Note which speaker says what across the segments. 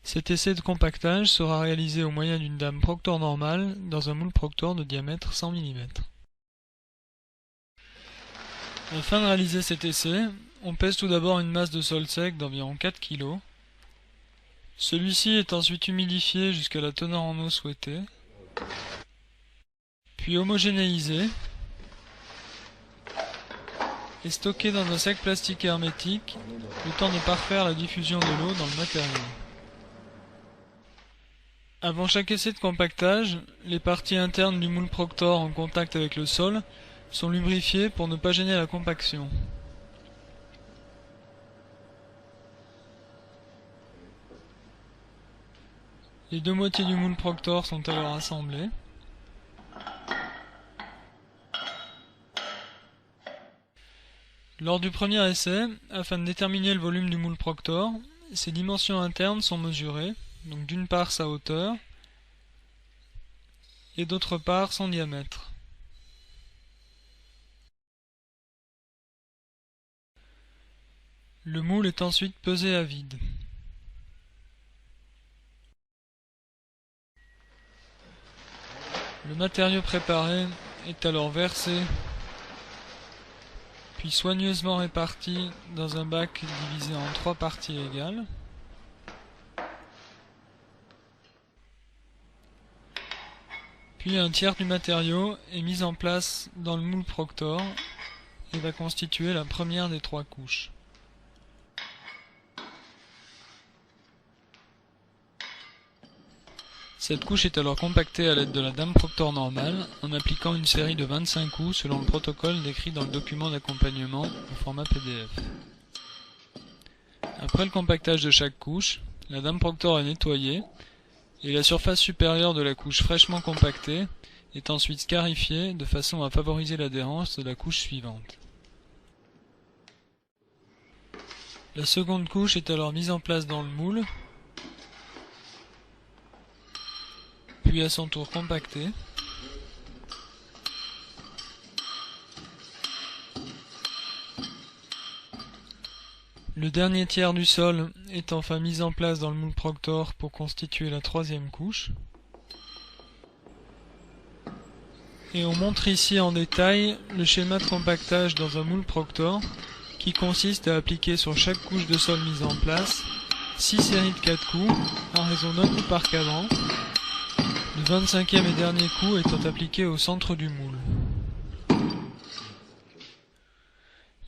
Speaker 1: Cet essai de compactage sera réalisé au moyen d'une dame Proctor normale dans un moule Proctor de diamètre 100 mm. Afin de réaliser cet essai, on pèse tout d'abord une masse de sol sec d'environ 4 kg. Celui-ci est ensuite humidifié jusqu'à la teneur en eau souhaitée, puis homogénéisé et stocké dans un sac plastique hermétique, le temps de parfaire la diffusion de l'eau dans le matériau. Avant chaque essai de compactage, les parties internes du moule Proctor en contact avec le sol sont lubrifiées pour ne pas gêner la compaction. Les deux moitiés du moule Proctor sont alors assemblées. Lors du premier essai, afin de déterminer le volume du moule Proctor, ses dimensions internes sont mesurées, donc d'une part sa hauteur et d'autre part son diamètre. Le moule est ensuite pesé à vide. Le matériau préparé est alors versé puis soigneusement réparti dans un bac divisé en 3 parties égales. Puis un tiers du matériau est mis en place dans le moule Proctor et va constituer la première des 3 couches. Cette couche est alors compactée à l'aide de la dame Proctor normale en appliquant une série de 25 coups selon le protocole décrit dans le document d'accompagnement au format PDF. Après le compactage de chaque couche, la dame Proctor est nettoyée et la surface supérieure de la couche fraîchement compactée est ensuite scarifiée de façon à favoriser l'adhérence de la couche suivante. La seconde couche est alors mise en place dans le moule, puis à son tour compactée. Le dernier tiers du sol est enfin mis en place dans le moule Proctor pour constituer la troisième couche. Et on montre ici en détail le schéma de compactage dans un moule Proctor qui consiste à appliquer sur chaque couche de sol mise en place 6 séries de 4 coups à raison d'un coup par cadran, le 25e et dernier coup étant appliqué au centre du moule.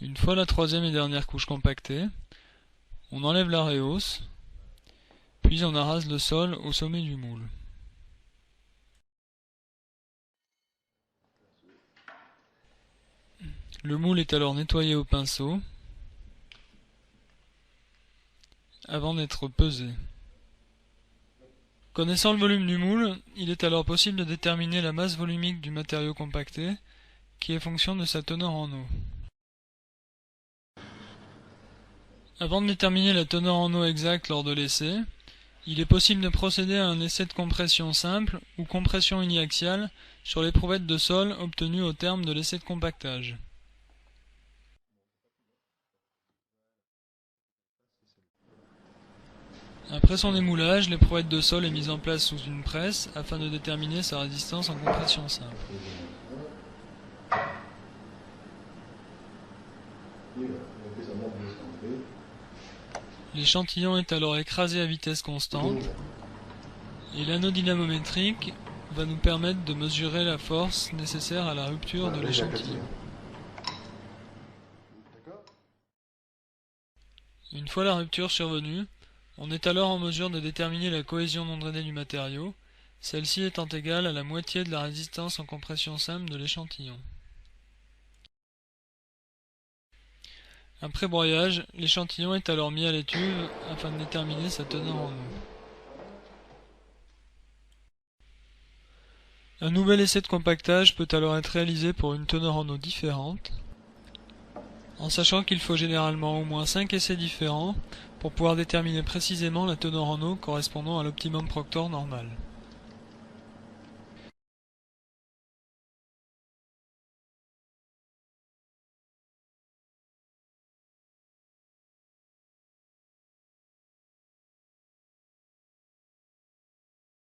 Speaker 1: Une fois la troisième et dernière couche compactée, on enlève la réhausse, puis on arrase le sol au sommet du moule. Le moule est alors nettoyé au pinceau avant d'être pesé. Connaissant le volume du moule, il est alors possible de déterminer la masse volumique du matériau compacté, qui est fonction de sa teneur en eau. Avant de déterminer la teneur en eau exacte lors de l'essai, il est possible de procéder à un essai de compression simple ou compression uniaxiale sur l'éprouvettes de sol obtenues au terme de l'essai de compactage. Après son émoulage, l'éprouvette de sol est mise en place sous une presse afin de déterminer sa résistance en compression simple. L'échantillon est alors écrasé à vitesse constante et l'anneau dynamométrique va nous permettre de mesurer la force nécessaire à la rupture de l'échantillon. Une fois la rupture survenue, on est alors en mesure de déterminer la cohésion non drainée du matériau, celle-ci étant égale à la moitié de la résistance en compression simple de l'échantillon. Après broyage, l'échantillon est alors mis à l'étuve afin de déterminer sa teneur en eau. Un nouvel essai de compactage peut alors être réalisé pour une teneur en eau différente, en sachant qu'il faut généralement au moins 5 essais différents pour pouvoir déterminer précisément la teneur en eau correspondant à l'optimum Proctor normal.